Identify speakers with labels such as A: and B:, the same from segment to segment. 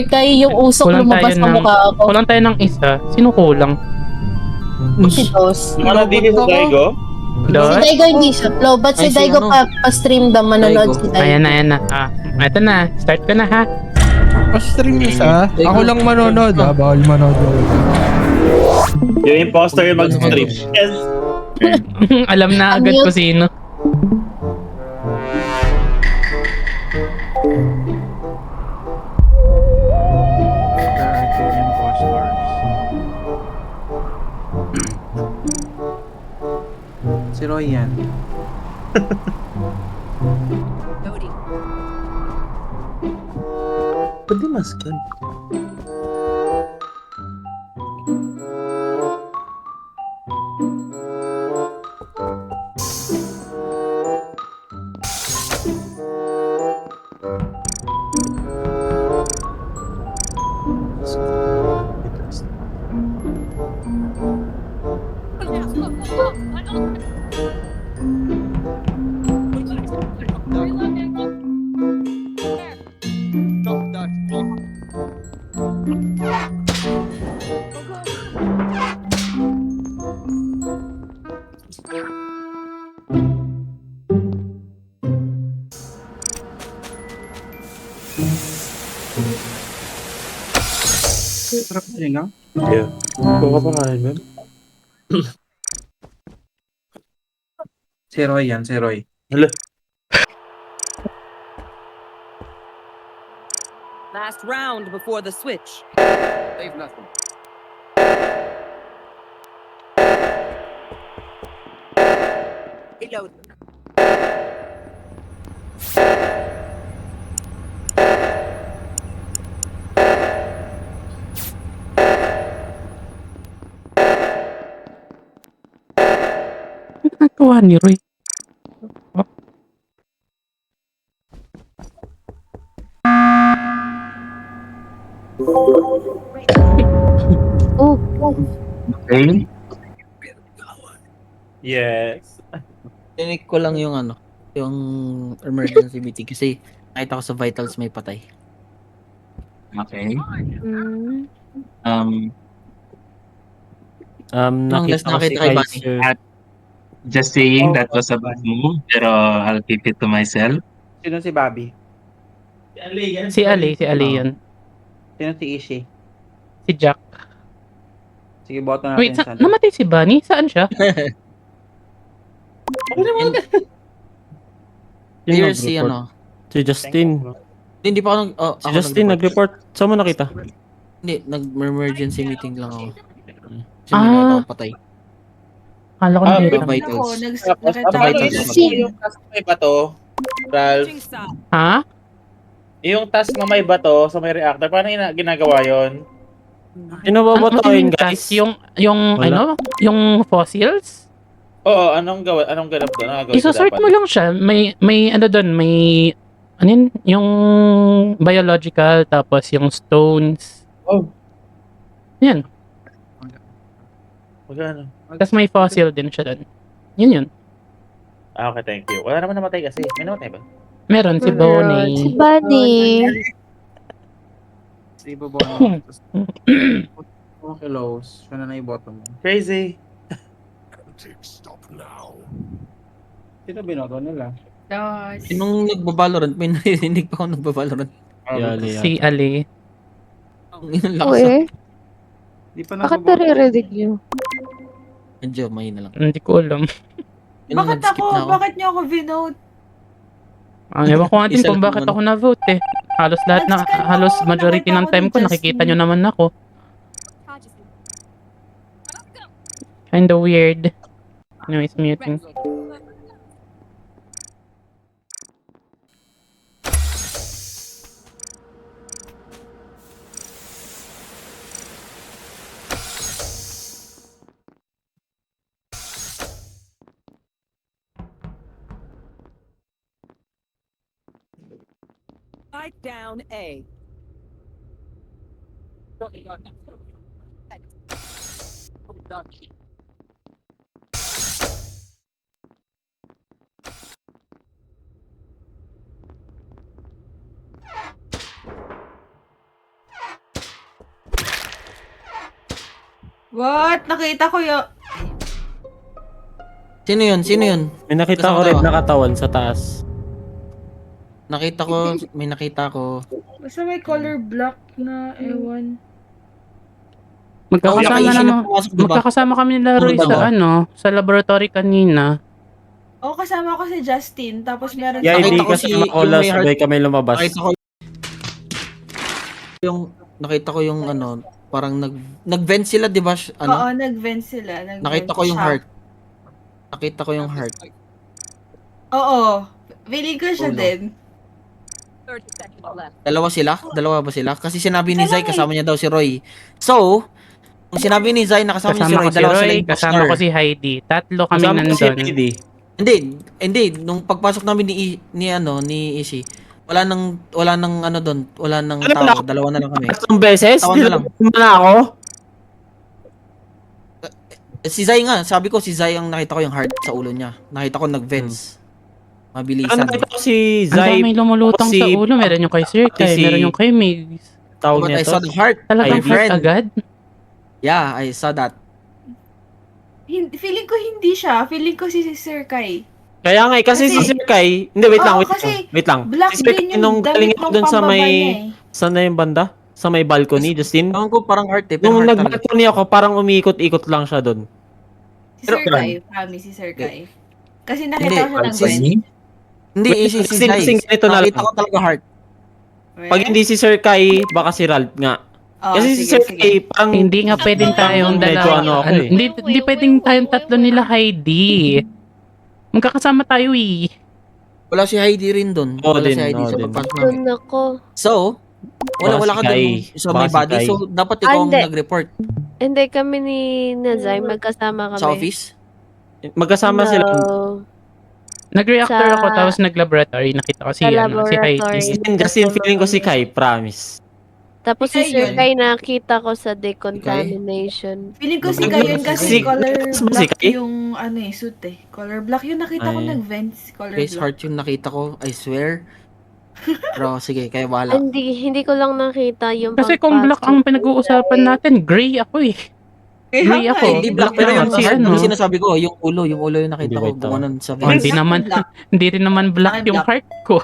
A: Kay yung usok lumabas sa mukha ko.
B: Kulang tayo ng isa. Sino kulang?
A: Si Dos.
C: Nakadili sa Daigo?
A: Si
B: Dos?
A: Daigo hindi siya flow, but si
D: Ay, si
A: Daigo
D: ano?
A: pa-stream daw, manonood si Daigo.
B: Ayan na. Ito na. Start ko na ha.
E: Pa-stream isa. Ako lang manonood bawal manood yung iba.
C: Yung imposter yung mag-stream. Yes!
B: Alam na agad ko sino.
F: There are two imposters. Si Roy yan.
C: Pwede maskan.
F: Sarap na yun, no?
C: Yeah. Kung ka pa kain, man.
F: Si Roy yan, si Roy.
C: Hala.
G: Last round before the switch.
F: Save natin.
G: Reload.
B: Ano nagawa ni Roy?
H: Okay.
C: Yes.
D: Tinik ko lang yung yung emergency meeting kasi nakita ko sa vitals may patay.
H: Okay.
D: Nung last nakita kay Bunny.
H: Just saying that was a bad move, pero I'll keep it to myself.
F: Sino si Bobby?
B: Si Ali yun.
F: Sino si Ishi?
B: Si Jack.
F: Sige, boto natin
B: Wait,
F: sa
B: namatay si Bunny? Saan siya?
D: Clear si
E: Si Justin.
D: Hindi pa ako
E: Si Justin nag-report. Saan mo nakita?
D: Hindi, nag-emergency meeting lang ako. Kasi
B: Ah.
D: may nakita ko patay.
B: Akala ko
C: Ah,
B: na
D: Sa vitals.
C: Tapos,
D: Sa vitals.
C: yung task na may bato, Ralph,
B: Ha?
C: yung task na may bato sa may reactor, paano ginagawa yon?
E: Sino babatayin, guys?
B: Yung
E: Wala.
B: yung fossils?
C: Oo, anong ganap doon? Anong gagawin ko
B: Isosort
C: dapat?
B: mo lang siya. May ano doon, may ano yun? Yung biological, tapos yung stones.
C: Oh,
B: Yan.
C: magkano?
B: Tapos may fossil din siya doon. Yun.
C: Ah, okay, thank you. Wala naman namatay kasi. May namatay ba?
B: Meron si Bonnie.
A: Si Bunny.
F: Si Bobono. Okay, Lowe's. Siya na iboto mo.
C: Crazy.
F: Sino binoto nila?
D: Nung nagbabalorant, may narinig pa ako nagbabalorant.
B: Si Ali.
D: Ang lakas.
A: Uy,
F: Di pa
A: bakit
F: nagboboto.
A: nare-redig niyo?
D: Medyo mahina lang.
B: Hindi ko alam.
D: Yun, nag-skip na ako.
I: Bakit niyo ako vinote?
B: Ewan ko nga din
D: Isa
B: kung
D: lang
B: bakit
D: naman.
B: ako na-vote eh. Halos majority ng time ko nakikita nyo naman ako. Kinda weird. Anyways, muting.
G: Strike down A.
I: What? Nakita ko yung...
D: Sino yun? Sino yun?
J: May nakita ko
D: Kasama
J: red
D: tayo.
J: na katawan sa taas.
D: May nakita ko.
I: Basta may color black na ewan.
B: Magkakasama
D: Easy na
B: naman.
D: pumasok, diba?
B: Magkakasama kami ni Roy
D: Ano ba?
B: sa sa laboratory kanina.
I: Oo, kasama ko si Justin. Tapos meron
J: Yeah,
D: Nakita
J: hindi
D: ko
J: kasi
D: yung
J: makaula
D: may heart.
J: sabay kami lumabas.
D: Nakita ko yung ano, parang nag-vent sila, di ba? Ano?
I: Oo, nag-vent sila.
D: Nakita ko yung heart. Nakita ko yung heart.
I: Oo. Feeling ko siya
D: Ulo.
I: din.
G: 30 seconds left.
D: Dalawa sila? Dalawa ba sila? Kasi sinabi ni
I: Isa
D: Zay
I: lang
D: kasama niya daw si Roy. So, kung sinabi ni Zay na kasama niya si
B: Kasama
D: Roy,
B: ko si
D: dalawa sila
B: Roy,
D: yung
B: kasama
D: imposter.
B: ko si Heidi. Tatlo kami
J: Kasama ko si
B: nandun.
J: Heidi.
D: Hindi, nung pagpasok namin ni Ishi, wala nang ano doon, wala nang
J: Ano
D: tao,
J: wala?
D: dalawa na lang kami.
J: Tatlong beses?
D: Tawa na lang.
J: Nilaban na ako?
D: Si Zay nga, sabi ko si Zay ang nakita ko yung heart sa ulo niya. Nakita ko nag-vents.
J: Ano
D: Mabilisan.
J: nakita ko si
B: Ang
J: Zay,
B: daming lumulutang
J: si-
B: sa ulo. Meron yung kay Sir Kai,
J: si-
B: meron yung kay Migs.
J: tawag
D: But I
J: nito.
D: saw the heart.
B: Talagang
D: My
B: heart
D: friend.
B: agad.
D: Yeah, I saw that.
I: Feeling ko hindi siya. Feeling ko si Sir Kai.
J: Kaya nga, kasi si
I: Kasi-
J: Sir Kai, hindi, wait lang,
I: Oo,
J: wait lang.
I: kasi
J: Wait lang.
I: Black
J: Si Sir
I: din
J: Kai,
I: yung
J: nung galing
I: damit
J: ako
I: nung
J: dun sa
I: pambaba
J: may,
I: niya eh.
J: saan na yung banda? Sa may balcony, Justin?
D: Ewan ko parang heart eh, pero
J: Nung
D: heart talaga.
J: nag-balcony ako, parang umiikot-ikot lang siya dun.
I: Si Sir Kai. Promise, si Sir Kai. Kasi
D: Hindi,
I: nakita ko siya ng
D: si-
I: vent.
D: Hindi,
J: Wait,
D: si
J: kasi
D: Zay.
J: ganito na
D: Nakita
J: lang.
D: ko talaga heart.
J: Pag hindi si Sir Kai, baka si Ralph nga.
I: Oh,
J: Kasi si Sir Kai, parang...
B: Hindi nga pwedeng tayong
J: Medyo
B: dalawa.
J: ano ako eh.
B: Hindi pwedeng tayong tatlo nila Heidi. Magkakasama tayo eh.
D: Wala si Heidi rin doon.
J: Oo
D: Wala
J: din,
D: si Heidi
J: oo
D: sa
J: din.
D: pagpasok namin.
A: Doon ako.
D: So, wala
J: Baka
D: ka
J: si Kai.
D: doon sa
J: Baka
D: may
J: si
D: body.
J: Kai.
D: So, dapat ikaw ang
A: Hindi.
D: nag-report
A: Hindi kami ni Nazay. Magkasama kami.
D: sa office.
J: Magkasama sila.
A: No.
B: Nag-reactor
A: Sa-
B: ako tapos nag-laboratory. Nakita ko si,
A: Sa
B: si
A: laboratory.
B: Heidi.
J: Justin, feeling ko si Kai, promise.
A: Tapos si
I: Kay
A: Sir
I: yun.
A: Kai nakita ko sa decontamination.
I: Feeling ko si
D: Mag-
I: Kai yun kasi
J: Si-
I: color
J: si
I: black
J: Kai?
I: yung ano eh, suit eh. Color black yung nakita ko
J: Ay.
I: nag-vents. Color
D: Face
I: black.
D: heart yung nakita ko, I swear. Pero sige, kayo bahala.
A: Hindi ko lang nakita yung
B: Kasi kung black ang
A: pagpasok.
B: pinag-uusapan natin, gray ako eh.
I: Kaya
B: Gray
I: nga
B: ako.
I: eh.
D: Hindi black, pero
B: Black
D: yung
B: si
D: heart,
B: ano.
D: yung sinasabi ko, yung ulo yung nakita
J: Hindi,
D: ko,
J: wait lang.
D: gumanon sa
B: Oh, hindi
D: face.
B: naman,
I: Black.
B: hindi rin naman black
I: Bakit
B: yung
I: black?
B: heart ko.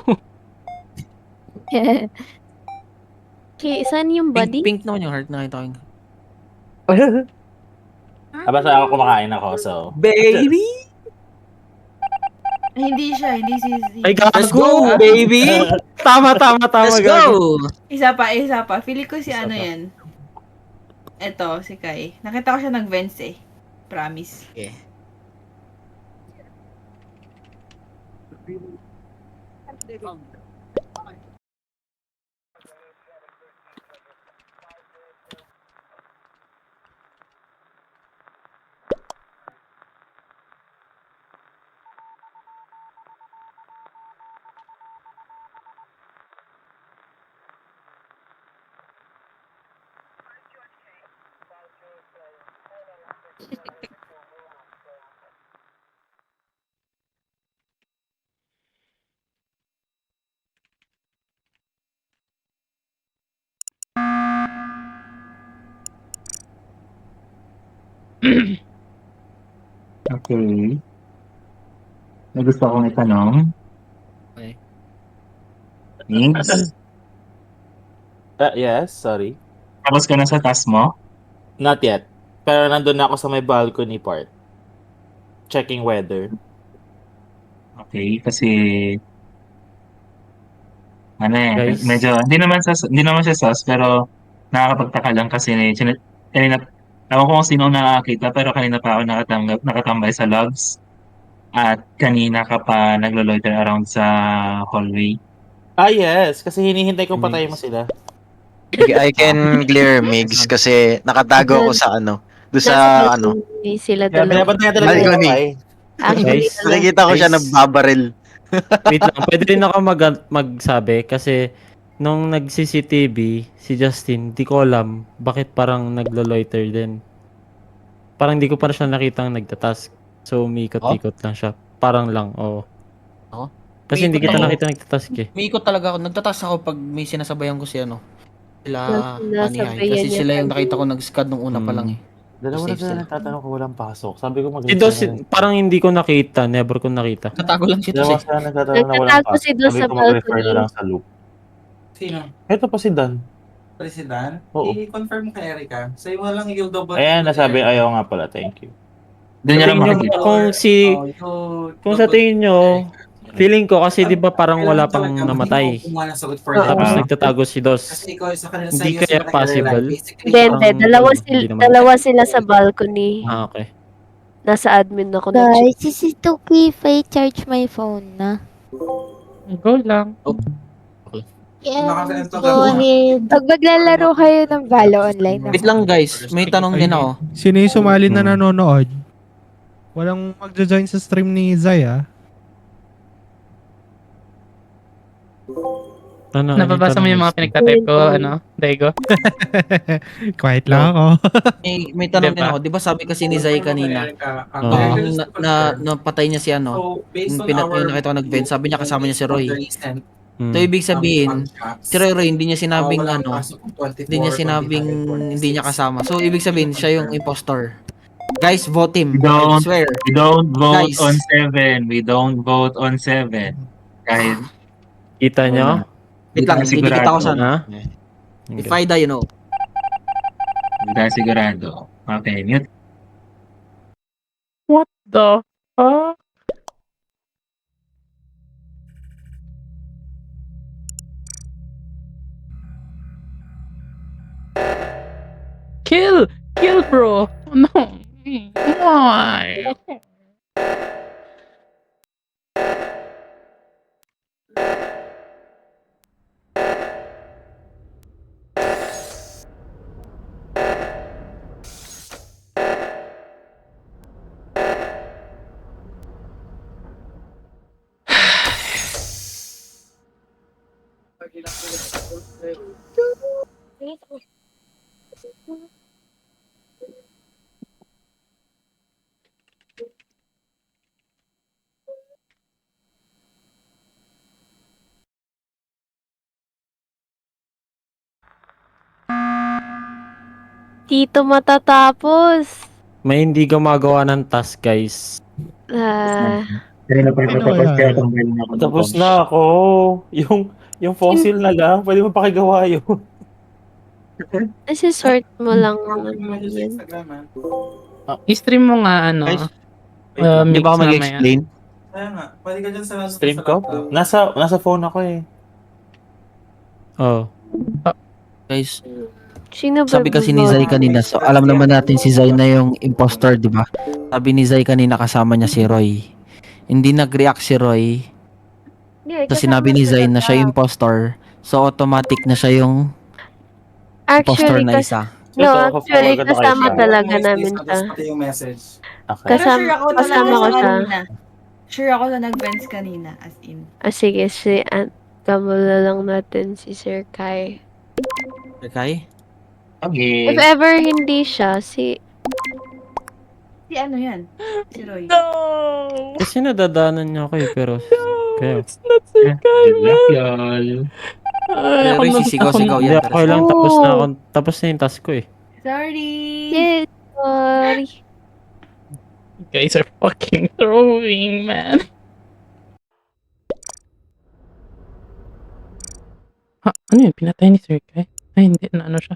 A: Saan yung body?
D: Pink naman yung heart nakita ko.
C: Basta ako kumakain ako, so...
D: Baby!
I: Hindi siya, hindi si...
J: Ay,
D: Let's
J: gago!
D: go, baby!
J: Tama,
D: Let's
J: gago.
D: go!
I: Isa pa. Feeling ko si ano yan. Eto, si Kai. Nakita ko siya nag-vents eh. Promise.
D: Okay.
H: Okay. May gusto akong itanong.
D: Okay.
H: Thanks.
C: Yes, sorry.
H: Tapos ka na sa task mo?
C: Not yet. Pero nandun na ako sa may balcony part. Checking weather.
H: Okay, kasi ano eh,
J: Guys.
H: medyo hindi naman siya sus, pero nakakapagtaka lang kasi kanina, ewan ko kung sino ang nakakita, pero kanina pa ako nakatambay sa logs. At kanina ka pa naglo-loiter around sa hallway.
C: Ah, yes. Kasi hinihintay kong patayin mo sila.
K: I can clear Migs kasi nakatago ako sa ano. Doon sa ano.
A: Hindi sila
C: Kaya
A: dalawa.
C: pinabantayan talaga yung
K: Balcony.
C: patay.
A: Actually,
J: Guys,
K: Nakikita ko siya
J: Guys.
K: nagbabaril.
J: Wait lang, pwede rin ako magsabi kasi nung nag-CCTV si Justin, di ko alam bakit parang naglo-loiter din. Parang di ko pa siya nakitang nagtatask. So, umiikot-ikot lang siya. Parang lang, oo.
D: Oo?
J: Kasi hindi kita
D: Umiikot
J: nakita nagtatask eh.
D: Umiikot talaga ako. Nagtatas ako pag may sinasabayan ko si ano. Sila
A: Nasabayan
D: Anihay. Kasi
A: niya
D: sila yung
A: tayo.
D: nakita ko nag-scad nung una pa lang eh.
C: Dalawa na
D: Safe
C: sila
D: sila.
C: nagtatanong kung walang pasok. Sabi ko
J: Si Dos,
C: mag-refer na lang.
J: parang hindi ko nakita. Never ko nakita.
D: Natago lang si Dos
C: Dalawa
D: eh.
C: sila nagtatanong na walang
A: Nagtatago
C: pasok.
A: si Dos
C: Sabi
A: sa
C: ko mag-refer
A: balcony.
C: na lang sa loop.
F: Sino?
C: Ito pa si Dan.
F: President?
C: Oo.
F: I-confirm kay Erica. Sa'yo mo lang yung double.
C: Ayan, nasabi ayaw nga pala. Thank you.
H: Doon niya lang
J: Tingin nyo
H: makikita.
J: ba kung sa tingin nyo, feeling ko kasi di ba parang wala pang namatay. Tapos nagtatago si Dos.
F: Kasi ikaw sa kanila
J: Hindi kaya possible?
A: Hindi, hindi.
J: Parang hindi naman.
A: Dalawa sila sa balcony.
J: Ah, okay.
A: Nasa admin ako na
L: Guys, this is Tuki if I charge my phone na.
B: Go lang.
L: Yes, go ahead. Pag maglalaro kayo ng Valo online
D: Wait
L: ako.
D: lang guys, may tanong din ako.
E: Sino yung sumali na nanonood? Walang magja-join sa stream ni Zay, ah.
J: Ano,
B: Nababasa mo yung mga pinagtatype ko, Daigo?
E: Quiet lang ako.
D: May tanong din
B: Diba?
D: ako. Di ba sabi kasi ni Zay kanina, napatay niya si
F: So, based on
D: yung nakita ko nag-vent, sabi niya kasama niya si Roy.
J: Hmm.
D: So, ibig sabihin, si Roy hindi niya sinabing hindi niya kasama. So, ibig sabihin, siya yung impostor. Guys, vote him. I swear.
H: We don't vote
D: Guys.
H: on 7. We don't vote on 7. Kahit
J: Kita nyo?
D: Wait lang,
H: Hindi
D: hindi kita ko
H: sigurado.
D: sana. If I die, you know.
H: hindi tayo sigurado. Okay, mute.
B: What the fuck? Kill! Kill, bro! No! Why?
A: Dito matatapos.
J: May hindi gumagawa ng task, guys.
H: Kaya na pa
E: Ano
H: tapos
E: yan?
H: kaya tanggalin ako.
C: Tapos na ako. Yung fossil na lang. Pwede mo pakigawa yun.
A: Sort mo lang yan.
B: I-stream mo nga,
D: Hindi
B: mix
D: ba ako
B: mamaya.
D: mag-explain?
F: Kaya nga, pwede ka dyan sa
C: Stream ko? Nasa phone ako eh.
J: Oh.
D: Guys,
A: Sino ba
D: sabi kasi ni Zay kanina, so alam naman natin si Zay na yung impostor, di ba? Sabi ni Zay kanina kasama niya si Roy. Hindi nag-react si Roy. So sinabi ni Zay na siya yung impostor. So automatic na siya yung impostor
A: Actually,
D: na isa.
A: no,
C: Ito,
A: actually,
C: kapag maganda
A: kasama
C: kayo.
A: talaga namin siya.
F: Pati yung message.
C: Okay.
I: Pero sure ako
A: Kasama ko siya.
I: kanina. Sure ako na nag-vents kanina, as in.
A: Sige, kamula lang natin si Sir Kai.
D: Okay?
H: Okay.
A: If ever hindi siya, si...
I: Si ano yan? Si Roy.
J: Kasi nadadaanan niya ako eh, pero... Kayo.
H: Good luck, y'all.
J: Ay,
D: Roy, sisigaw-sigaw
J: Hindi,
D: yan.
J: okay lang. Tapos na yung task ko eh.
I: Sorry!
A: Yes, sorry.
B: You guys are fucking throwing, man. Ano yun? Pinatay ni Sir Kai? Ay, hindi. Ano siya?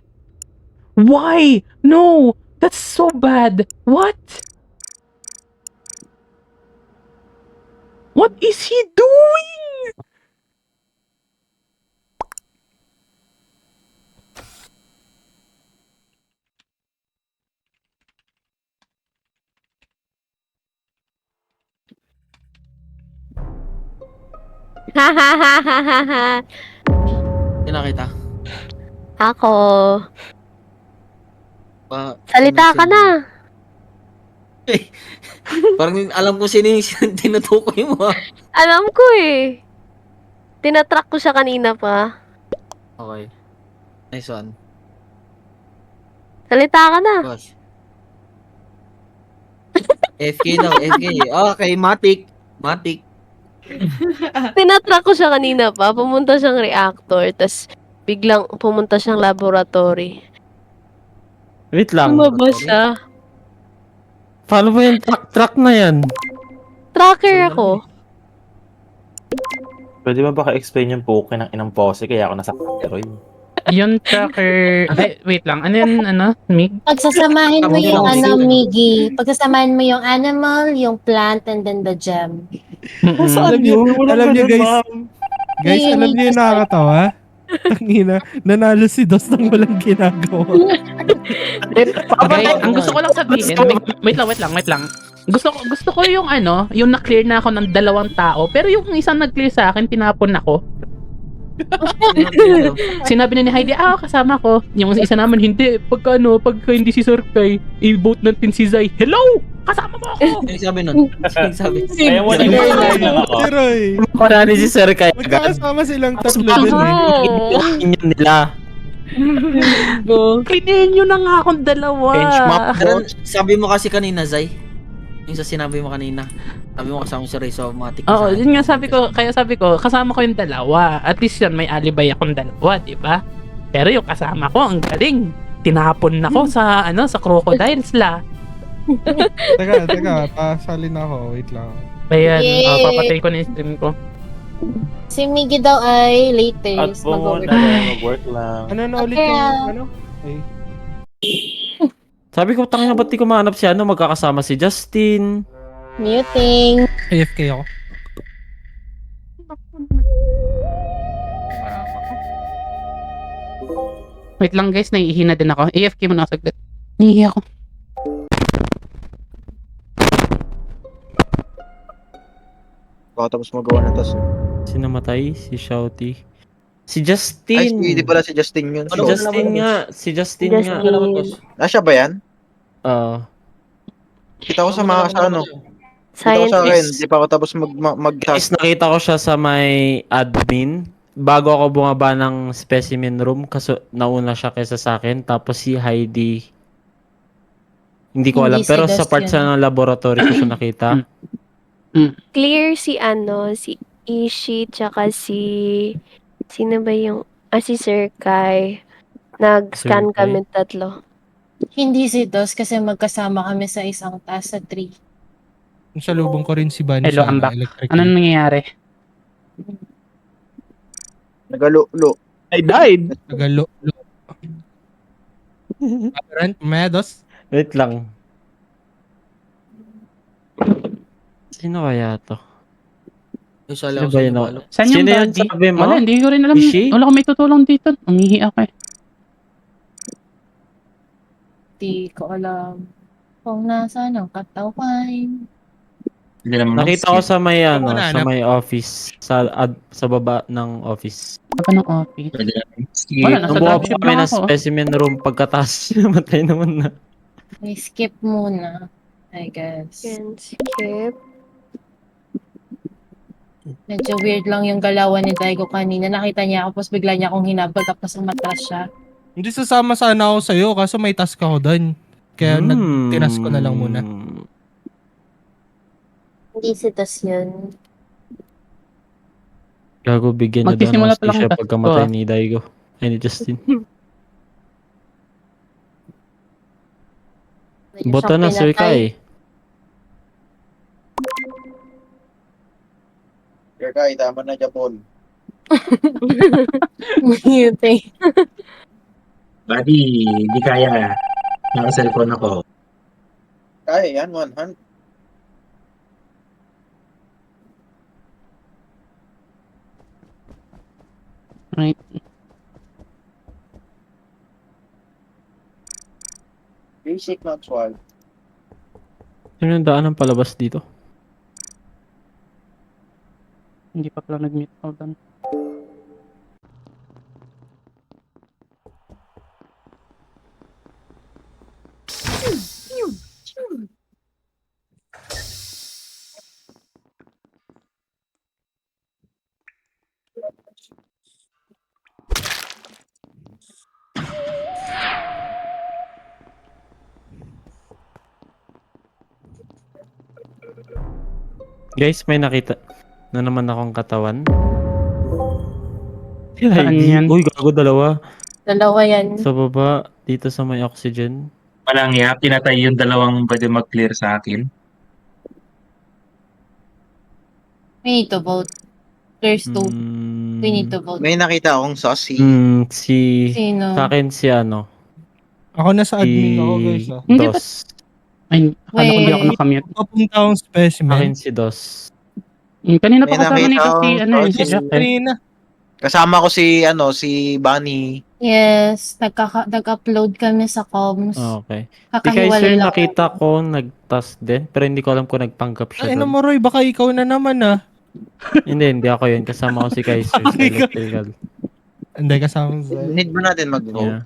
B: Why? No! That's so bad! What? What is he doing?
D: Hindi nakita.
A: Ako.
D: Salita
A: Salita ka na.
D: Parang alam ko sino yung tinutukoy mo.
A: Alam ko eh. Tinatrack ko siya kanina pa.
D: Okay. Nice one.
A: Salita ka na.
D: Boss. FK daw, FK. Okay, Matic. Matic.
A: Tinatrack ko siya kanina pa. Pumunta siyang reactor. Tas biglang pumunta siyang laboratory.
J: Wait lang.
A: Lumabas siya.
J: Paano ba yung truck na yan?
A: Tracker ako.
C: Pwede ba baka explain yung poke ng inang pose kaya ako nasa Roy?
B: Yung tracker... Ay, wait lang. Ano yun, Mig?
L: Pagsasamahin mo
D: Tama
L: yung
D: mo.
L: Miggy. Pagsasamahin mo yung animal, yung plant, and then the gem.
E: Alam niyo, guys. Guys, alam niyo yung nakakatawa? Tangina, nanalo si Dos nang walang ginagawa.
B: Okay, ang gusto ko lang sabihin, wait lang. Gusto ko yung yung na-clear na ako ng 2 tao, pero yung isang nag-clear sa akin, tinapon ako. Sinabi na ni Heidi, kasama ko. Yung isa naman, hindi. Pagka hindi si Sir Kai, i-vote natin si Zai. Hello! Kasama mo ako!
D: Ano sabi nun? Ano sabi?
C: Kaya mo lang ako.
E: Si Roy,
J: Marami si Sir Kai.
E: magkakasama silang tatlo
J: Tapos
E: dun eh.
J: Yun nila.
B: Clear nyo na nga akong 2.
D: Benchmark. Pero sabi mo kasi kanina, Zay. Yung sa sinabi mo kanina. Sabi mo kasama si Ray so automatic.
B: Oo, yun nga sabi ko, kasama ko yung 2. At least yan, may alibay akong 2, di ba? Pero yung kasama ko, ang galing. Tinapon na ko sa crocodiles la.
E: Teka, pasalin ako. Wait lang.
B: Ayan,
L: Yay!
B: papatay ko na yung stream ko.
L: Si Miggy daw ay later.
C: At phone na mag-work lang.
E: Ano na ulit yung Ay.
J: Sabi ko, tangina ba't di ko mahanap si magkakasama si Justin.
L: Muting.
E: AFK ako.
B: Wait lang guys, naiihina din ako. AFK muna ako saglit. Nihi ako.
K: Baka tapos magawa na tas.
J: Si namatay, si Shouty. Si
K: Ay,
J: Justin.
K: hindi pala si Justin yun.
J: Si Justin nga. Si Justin nga.
K: Siya ba yan? Kita ko sa mga sa ano. Kita ko sa akin.
A: Scientist.
K: Di pa ako tapos
J: Guys, nakita ko siya sa may admin. Bago ako bumaba ng specimen room kasi nauna siya kaysa sa akin. Tapos si Heidi, hindi ko alam.
L: Hindi si
J: Pero sa
L: Dustin.
J: part sa ng laboratory ko siya nakita.
A: Clear si si Ishi, tsaka sino ba yung, si Sir Kai. Nag-scan
J: Sir Kai?
A: kami 3.
L: Hindi si Dos kasi magkasama kami sa isang taas sa 3.
E: Salubong ko rin si Bunny
B: Hello,
E: sa
B: I'm back.
E: electric.
B: Anong nangyayari?
K: Nagalo-lo.
C: I died!
E: Tagalo. Medos?
J: Wait lang. Sino kaya to?
D: Isa
J: Sino
D: lang
J: ba
D: sa
J: yun?
D: Lalo.
B: Saan yung
J: Sino yun
B: body?
J: sabi mo?
B: Wala, hindi ko rin alam.
J: Ishi?
B: Wala ko may tutulong dito. Umihi ako eh.
L: Di ko alam kung nasaan ang katawan.
H: Hindi naman
J: Nakita ko sa may
E: Ako na,
J: sa may office. Sa baba ng office.
B: Apa ng office?
H: Pwede naman skip.
B: Wala, nasa
J: Nung bumaba
B: dropship
J: kami
B: lang
J: ng
B: ako.
J: specimen room pagkataas namatay naman na.
L: May skip muna, I guess.
A: Yan, skip.
L: Medyo weird lang yung galawan ni Daigo kanina. Nakita niya ako, tapos bigla niya akong hinabol, tapos umatras siya.
E: Hindi sasama sana ako sa'yo kaso may task ako doon. Kaya nag-tinas ko na lang muna.
L: Hindi si Dos yun.
J: Gago, bigyan niya daw ng
B: Magsisimula pa lang
J: hostisya
B: ang task
J: pagkamatay
B: ko,
J: ni Daigo. Ay, ni Justin.
L: Medyo
J: Boto
L: siyang
J: na, Sir
L: pinatay.
J: Kai.
K: Kaya kaya, tama na Japon.
L: Muting.
H: Buddy, di kaya. Naka-cellphone ako.
K: Kaya yan, 100.
B: Right.
K: Basic not swal.
J: Sino yung daan ng palabas dito?
B: Hindi pa pala nag-meet ako doon.
J: Guys, may nakita na naman akong katawan.
B: Saan yan?
J: Uy, gago, dalawa.
L: Dalawa yan.
J: Sa baba, dito sa may oxygen.
H: Walang ya, pinatay yung dalawang pwede mag-clear sa akin.
L: We need to vote. There's two.
J: Hmm,
L: We need to vote.
K: May nakita akong sauce si...
L: Sino?
J: Sa akin si ano,
E: Ako nasa admin ako,
J: si
E: guys.
B: Hindi ba-
J: Dos.
B: Ay, akala ko hindi ako
L: Wait.
B: nakamute.
E: Papunta akong
J: Sa
E: specimen.
J: akin si Dos.
B: Kanina
K: May
B: pa kasama
K: nakita
B: nito si,
K: akong
B: ano, si
K: process
B: Jack eh.
E: Kanina.
K: Kasama ko si, si Bunny.
L: Yes, nag-upload kami sa comms.
J: Okay. Di kay
L: Kakahiwalay
J: sir
L: lang.
J: nakita ko nag-task din, pero hindi ko alam kung nagpanggap siya
E: Ay, ano
J: doon.
E: mo, Roy? Baka ikaw na naman, ah.
J: Hindi ako yun. Kasama ko si Kaiser sa
E: Ikaw.
J: electrical.
E: Hindi, kasama sa...
K: Need ba natin mag-vote?
J: Yeah.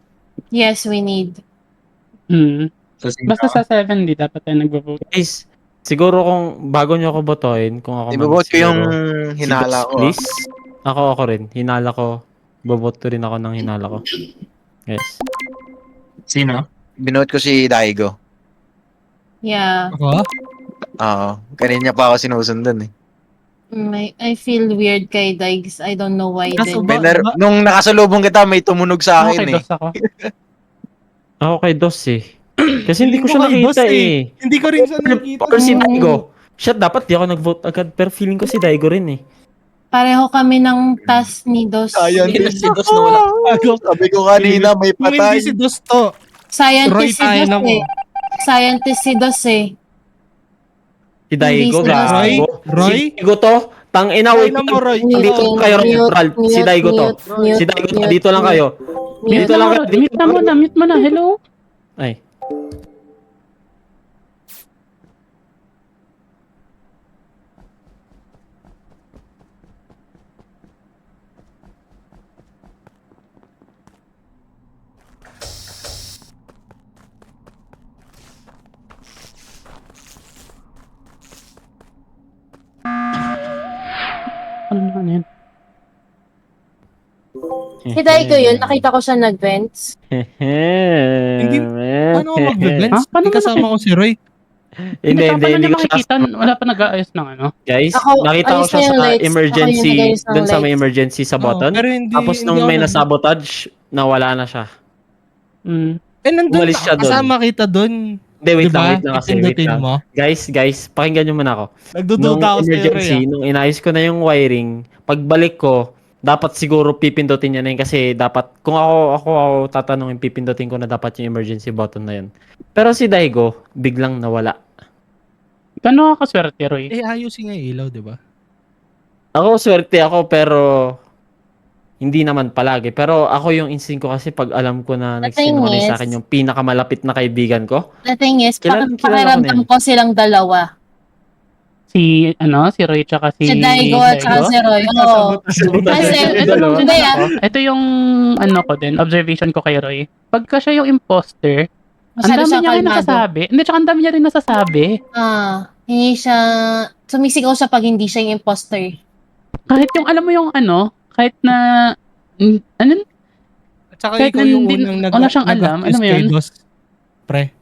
L: Yes, we need.
H: So, sino?
B: Basta sa 7 di dapat tayo nagvo-vote.
J: Guys, siguro kung bago nyo ako botohin, kung ako man
K: I-vote ko yung
J: siguro,
K: hinala
J: si Dos,
K: ko.
J: please. Ako rin. Hinala ko. Boboto rin ako ng hinala ko. Yes.
H: Sino?
K: Binote ko si Daigo.
L: Yeah.
E: Ako?
K: Oo. Kanina pa ako sinusundan eh.
L: I feel weird kay Diggs. I don't know why
E: Kaso
L: din.
E: ba-
K: Nung nakasalubong kita, may tumunog sa akin
B: Okay,
K: eh.
B: dos ako.
J: Ako kay Dos eh. Kasi hindi ko
E: Feeling
J: siya
E: kay
J: nakita
E: Dos
J: eh.
E: Hindi ko rin siya nakita.
J: Or si Daigo. Siya dapat di ako nag-vote agad, pero feeling ko si Daigo rin eh.
L: Pareho kami ng task ni Dos.
K: Scientist si Dos na wala. Sabi ko kanina, may
E: Kung
K: patay.
E: hindi si Dos to, Roy
L: Scientist si
E: tayo
L: Dos
E: na mo.
L: eh. Scientist si Dos eh.
J: Si Daigo,
L: Hindi si Dos.
J: gago.
E: Roy?
J: Si Daigo to. Tangina, wait.
E: Tayo na mo, Roy.
J: Dito
E: Oo.
J: kayo, neutral. Si Daigo to.
L: Mute,
J: Si Daigo to,
L: mute,
J: dito lang
L: mute.
J: kayo.
B: Mute
J: Dito
B: na
J: lang
B: mo,
J: kayo.
B: mute mo na, hello?
J: Ay.
B: Ano naman yan?
L: Si Daigo yun, nakita ko siya nag-vents.
E: Hindi- Paano ako mag-vents?
B: Ha? Paano
E: Hindi kasama ko si Roy.
J: Hindi,
B: paano
J: hindi
B: niya
J: ko siya.
B: makikita? Wala pa nag-aayos ng ano.
J: Guys,
L: Ako,
J: nakita ko
L: ayos
J: siya
L: na yung
J: sa
L: lights.
J: emergency,
L: Ako yung nag-ayos ng
J: dun sa may
L: lights.
J: emergency sa
E: Oo,
J: button.
E: pero hindi,
J: Tapos
E: hindi
J: nung
E: ako
J: may
E: nag-
J: nasabotage, nawala na siya.
E: Eh, nandun
J: Umalis siya dun.
E: kasama kita dun.
J: Hindi, wait
E: Diba?
J: lang kasi, wait
E: Ipindutin
J: lang.
E: mo.
J: Guys, pakinggan nyo muna ako.
E: Nagdududa ako sa iyo,
J: emergency,
E: Roy.
J: nung inayos ko na yung wiring, pagbalik ko, dapat siguro pipindutin niya na yun kasi dapat, kung ako tatanungin, pipindutin ko na dapat yung emergency button na yun. Pero si Daigo, biglang nawala.
B: Paano ka kaswerte, Roy?
E: Eh, ayusin nga yung ilaw, di ba?
J: Ako, swerte ako, pero hindi naman palagi. Pero ako yung instinct ko kasi pag alam ko na
L: The thing
J: nagsinungaling sa
L: is-
J: akin yung pinakamalapit na kaibigan ko.
L: The thing is,
J: Kilala ko
L: pakiramdam
J: na yun.
L: ko silang dalawa.
B: Si Roy tsaka si
L: Si Daigo at saka si Roy. Oo. Kasi,
J: Dalawa.
L: hindi ah.
B: Ito yung ko din, observation ko kay Roy. Pagka siya yung imposter, ang
L: Masyado
B: dami
L: siyang
B: niya rin
L: kalmado.
B: nasasabi. Hindi, tsaka ang dami niya rin nasasabi.
L: Hindi siya, sumisigaw siya pag hindi siya yung imposter.
B: Kahit yung, alam mo yung kahit na,
E: At saka
B: Kahit
E: ikaw yung
B: hindi-
E: unang
B: wala siyang alam, alam mo yun?
E: Dos, pre.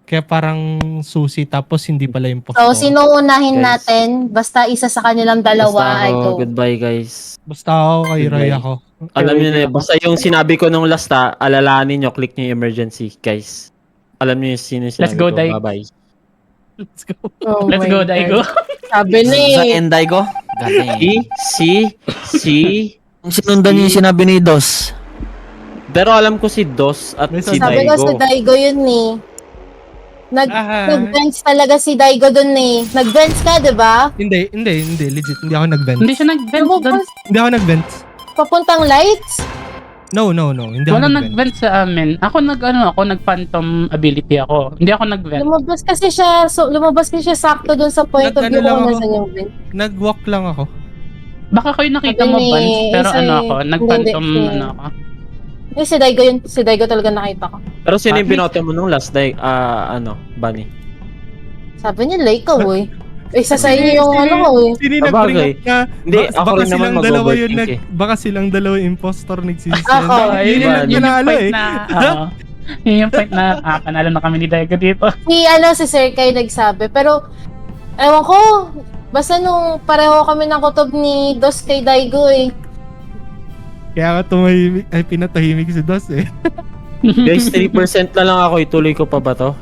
E: Kaya parang susi tapos hindi pala yung
L: So, sino unahin
J: Guys.
L: natin? Basta isa sa kanilang dalawa,
J: Basta
L: I
J: ako,
L: go.
J: goodbye guys.
E: Basta ako kay Roy
J: Goodbye.
E: ako.
J: Alam niyo na, basta yung sinabi ko nung last alalahanin niyo, click niyo yung emergency, guys. Alam niyo yung sino yung
B: Let's
J: sinabi
B: go,
J: ko.
B: Dai.
J: Bye-bye.
E: Let's go.
L: Oh
B: let's
L: my
B: go,
L: God.
B: Daigo.
L: Sabi na
D: Sa
L: eh.
D: Daigo? Galing.
J: Si,
D: Yung sinundan niyo yung sinabi ni Dos.
J: pero alam ko si Dos at
E: May
J: si
L: Sabi ko si
J: Daigo.
L: Daigo yun eh.
E: Ah.
L: Nag-vents talaga si Daigo dun eh. Nag-vents ka, di ba?
E: Hindi. Legit. Hindi ako nag-vent.
B: Hindi siya nag-vent doon.
L: Lumabas,
E: Hindi ako nag-vent.
L: papuntang lights?
E: No. Hindi ako
B: Wala
E: nag-vent.
B: nag-vent sa amin. Ako nag-phantom ability ako. Hindi ako nag-vent.
L: Lumabas kasi siya sakto dun sa point of
E: Nag-ano
L: view
E: lang
L: kung
E: ako.
L: nasan yung vent.
E: Nag-walk lang ako.
B: Baka kayo nakita
L: Sabi
B: mo,
L: ni
B: Vance, pero
L: Isay,
B: ako, nag-phantom
L: hindi.
B: ako.
L: Si Daigo yun. Si Daigo talaga nakita ko.
J: Pero sino yung
B: At
J: binote mo nung last, Bunny?
L: Sabi niya, ikaw eh. Isa sa inyo yung ano ko eh.
E: Sino yung
J: Sabagay.
E: nag-bring up na
J: Hindi, ako rin naman mag-overthink eh.
E: baka silang dalawa impostor nagsisend.
L: Ako,
B: Yun
J: Diba?
B: yung
E: Panalo
B: point
E: eh.
B: na, yun yung point na, panalo na kami ni Daigo dito.
L: Si Sir Kai nagsabi. Pero, ewan ko, basta nung pareho kami ng kutob ni Dos kay Daigo eh.
E: Kaya ka pinatahimik si Dos eh.
J: Guys, 3% na lang ako. Ituloy ko pa ba to?